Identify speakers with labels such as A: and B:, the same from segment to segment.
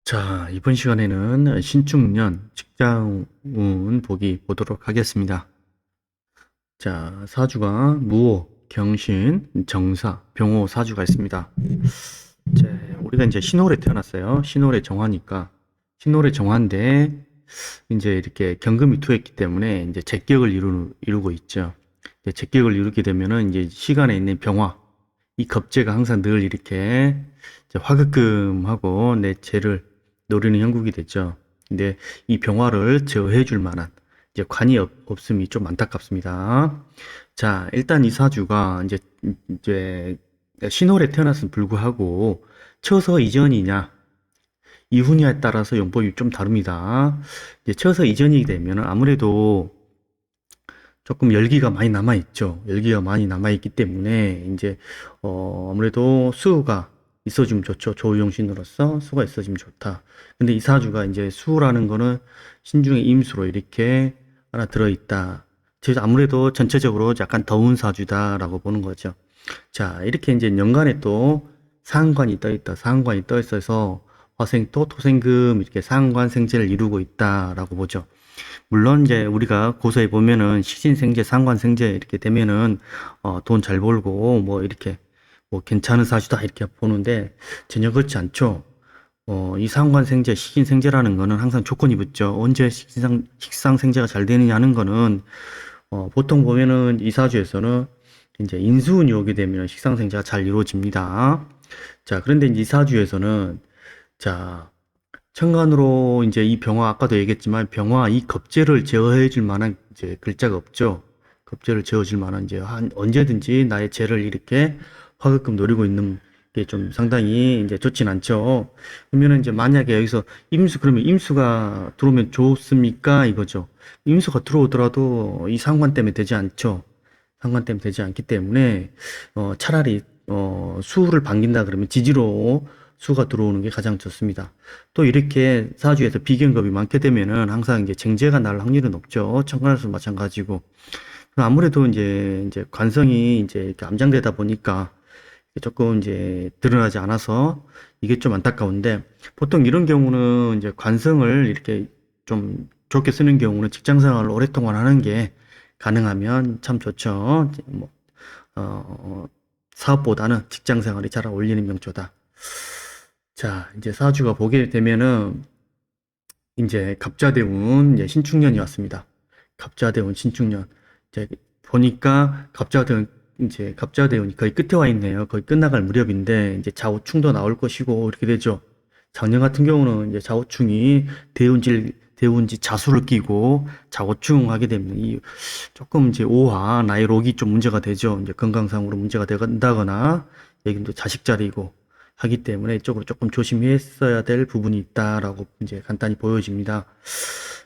A: 자, 이번 시간에는 신축년 직장운 보기 보도록 하겠습니다. 자, 사주가 무호, 경신, 정사, 병호 사주가 있습니다. 자, 우리가 이제 신월에 태어났어요. 신월의 정화니까. 신월의 정화인데, 이제 이렇게 경금이 투했기 때문에 이제 제격을 이루고 있죠. 이제 제격을 이루게 되면은 이제 시간에 있는 병화, 이 겁재가 항상 늘 이렇게 이제 화급금하고 내 재를 노리는 형국이 됐죠. 근데 이 병화를 제어해 줄 만한 이제 관이 없음이 좀 안타깝습니다. 자, 일단 이 사주가 이제 신월에 태어났음 불구하고 처서 이전이냐 이후냐에 따라서 용법이 좀 다릅니다. 이제 처서 이전이 되면 아무래도 조금 열기가 많이 남아 있죠. 열기가 많이 남아 있기 때문에 이제 아무래도 수가 있어주면 좋죠. 조용신으로서 수가 있어주면 좋다. 근데 이 사주가 이제 수라는 거는 신중의 임수로 이렇게 하나 들어있다. 그래서 아무래도 전체적으로 약간 더운 사주다라고 보는 거죠. 자, 이렇게 이제 연간에 또 상관이 떠 있다. 상관이 떠 있어서 화생토, 토생금 이렇게 상관 생재를 이루고 있다라고 보죠. 물론 이제 우리가 고서에 보면은 식신생재, 상관생재 이렇게 되면은 돈 잘 벌고 뭐 이렇게 뭐 괜찮은 사주다 이렇게 보는데 전혀 그렇지 않죠. 이 상관생재, 식신생재라는 거는 항상 조건이 붙죠. 언제 식상생재가 잘 되느냐는 거는 보통 보면은 이 사주에서는 이제 인수운이 오게 되면 식상생재가 잘 이루어집니다. 자, 그런데 이제 이 사주에서는 자, 천간으로 이제 이 병화 아까도 얘기했지만 병화 이 겁재를 제어해 줄 만한 이제 글자가 없죠. 겁재를 제어 줄 만한 이제 언제든지 나의 재를 이렇게 화급금 노리고 있는 게 좀 상당히 이제 좋진 않죠. 그러면은 이제 만약에 여기서 임수 그러면 임수가 들어오면 좋습니까? 이거죠. 임수가 들어오더라도 이 상관 때문에 되지 않죠. 상관 때문에 되지 않기 때문에 차라리 수를 반긴다 그러면 지지로 수가 들어오는 게 가장 좋습니다. 또 이렇게 사주에서 비견급이 많게 되면은 항상 이제 정제가 날 확률은 높죠. 천간에서 마찬가지고. 아무래도 이제 관성이 이제 이렇게 암장되다 보니까 조금 이제 드러나지 않아서 이게 좀 안타까운데 보통 이런 경우는 이제 관성을 이렇게 좀 좋게 쓰는 경우는 직장 생활을 오랫동안 하는 게 가능하면 참 좋죠. 뭐, 사업보다는 직장 생활이 잘 어울리는 명조다. 자, 이제 사주가 보게 되면은 이제 갑자대운 이제 신축년이 왔습니다. 갑자대운 신축년. 이제 보니까 갑자대운이 거의 끝에 와 있네요. 거의 끝나갈 무렵인데 이제 좌우충도 나올 것이고 이렇게 되죠. 작년 같은 경우는 이제 좌우충이 대운지 자수를 끼고 좌우충하게 되면 이 조금 이제 오화 나의 록이 좀 문제가 되죠. 이제 건강상으로 문제가 된다거나 여긴 또 자식 자리고 하기 때문에 이쪽으로 조금 조심했어야 될 부분이 있다라고 이제 간단히 보여집니다.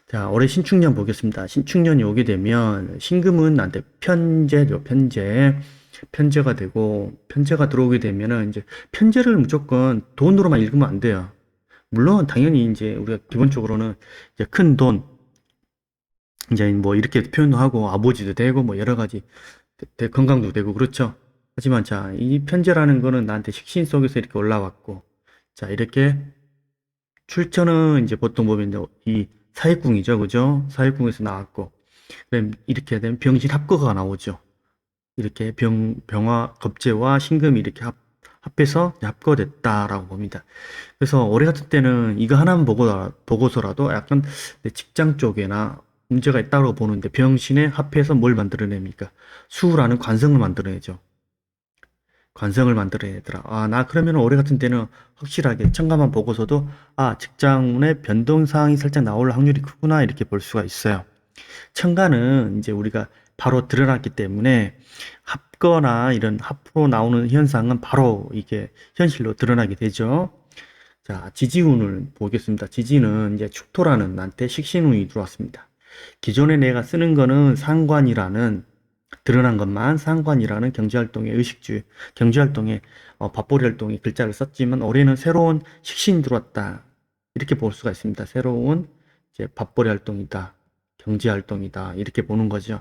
A: 자, 올해 신축년 보겠습니다. 신축년이 오게 되면 신금은 나한테 편제죠. 편제가 되고 편제가 들어오게 되면은 이제 편제를 무조건 돈으로만 읽으면 안 돼요. 물론 당연히 이제 우리가 기본적으로는 이제 큰 돈, 이제 뭐 이렇게 표현도 하고 아버지도 되고 뭐 여러 가지 건강도 되고 그렇죠. 하지만 자, 이 편제라는 거는 나한테 식신 속에서 이렇게 올라왔고 자, 이렇게 출처는 이제 보통 보면 이 사익궁이죠. 그죠? 사익궁에서 나왔고 그럼 이렇게 되면 병신 합거가 나오죠. 이렇게 병화 겁재와 신금이 이렇게 합해서 합거됐다라고 봅니다. 그래서 올해 같은 때는 이거 하나만 보고서라도 약간 내 직장 쪽에나 문제가 있다고 보는데 병신에 합해서 뭘 만들어냅니까? 수라는 관성을 만들어내죠. 관성을 만들어내더라. 아, 나 그러면 올해 같은 때는 확실하게 청가만 보고서도 아, 직장운의 변동사항이 살짝 나올 확률이 크구나 이렇게 볼 수가 있어요. 청가는 이제 우리가 바로 드러났기 때문에 합거나 이런 합으로 나오는 현상은 바로 이게 현실로 드러나게 되죠. 자, 지지운을 보겠습니다. 지지는 이제 축토라는 나한테 식신운이 들어왔습니다. 기존에 내가 쓰는 거는 상관이라는 드러난 것만 상관이라는 경제활동의 의식주, 경제활동의 밥벌이 활동의 글자를 썼지만 올해는 새로운 식신이 들어왔다. 이렇게 볼 수가 있습니다. 새로운 이제 밥벌이 활동이다. 경제활동이다. 이렇게 보는 거죠.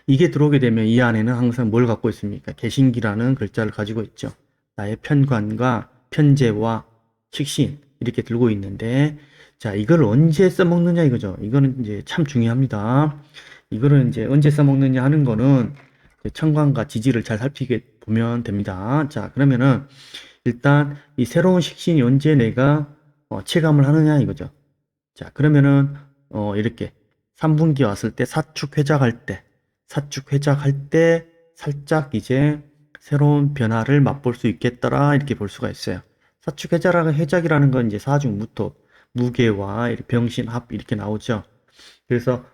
A: 이게 들어오게 되면 이 안에는 항상 뭘 갖고 있습니까? 개신기라는 글자를 가지고 있죠. 나의 편관과 편재와 식신. 이렇게 들고 있는데, 자, 이걸 언제 써먹느냐 이거죠. 이거는 이제 참 중요합니다. 이거를 이제 언제 써먹느냐 하는 거는 이제 청강과 지지를 잘 살피게 보면 됩니다. 자, 그러면은 일단 이 새로운 식신이 언제 내가 체감을 하느냐 이거죠. 자, 그러면은 이렇게 3분기 왔을 때 사축회작할 때 살짝 이제 새로운 변화를 맛볼 수 있겠더라 이렇게 볼 수가 있어요. 회작이라는 건 이제 사중무토, 무게와 병신합 이렇게 나오죠. 그래서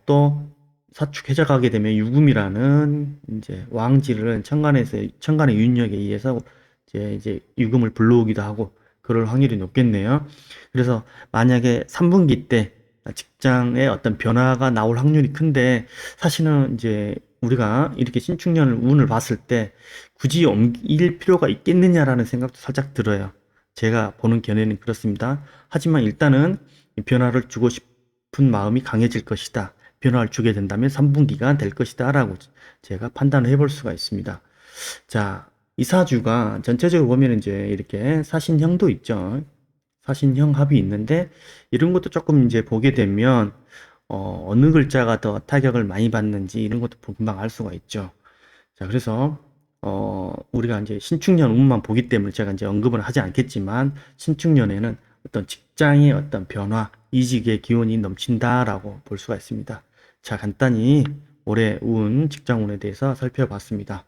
A: 또 사축회작하게 되면 유금이라는 이제 왕지를 천간의 윤력에 의해서 이제 유금을 불러오기도 하고 그럴 확률이 높겠네요. 그래서 만약에 3분기 때 직장에 어떤 변화가 나올 확률이 큰데 사실은 이제 우리가 이렇게 신축년을 운을 봤을 때 굳이 옮길 필요가 있겠느냐라는 생각도 살짝 들어요. 제가 보는 견해는 그렇습니다. 하지만 일단은 변화를 주고 싶은 마음이 강해질 것이다. 변화를 주게 된다면 3분기가 될 것이다 라고 제가 판단을 해볼 수가 있습니다. 자, 이 사주가 전체적으로 보면 이제 이렇게 사신형도 있죠. 사신형 합이 있는데 이런 것도 조금 이제 보게 되면 어느 글자가 더 타격을 많이 받는지 이런 것도 금방 알 수가 있죠. 자, 그래서 우리가 이제 신축년 운만 보기 때문에 제가 이제 언급을 하지 않겠지만 신축년에는 어떤 직장의 어떤 변화, 이직의 기운이 넘친다라고 볼 수가 있습니다. 자, 간단히 올해 운, 직장 운에 대해서 살펴봤습니다.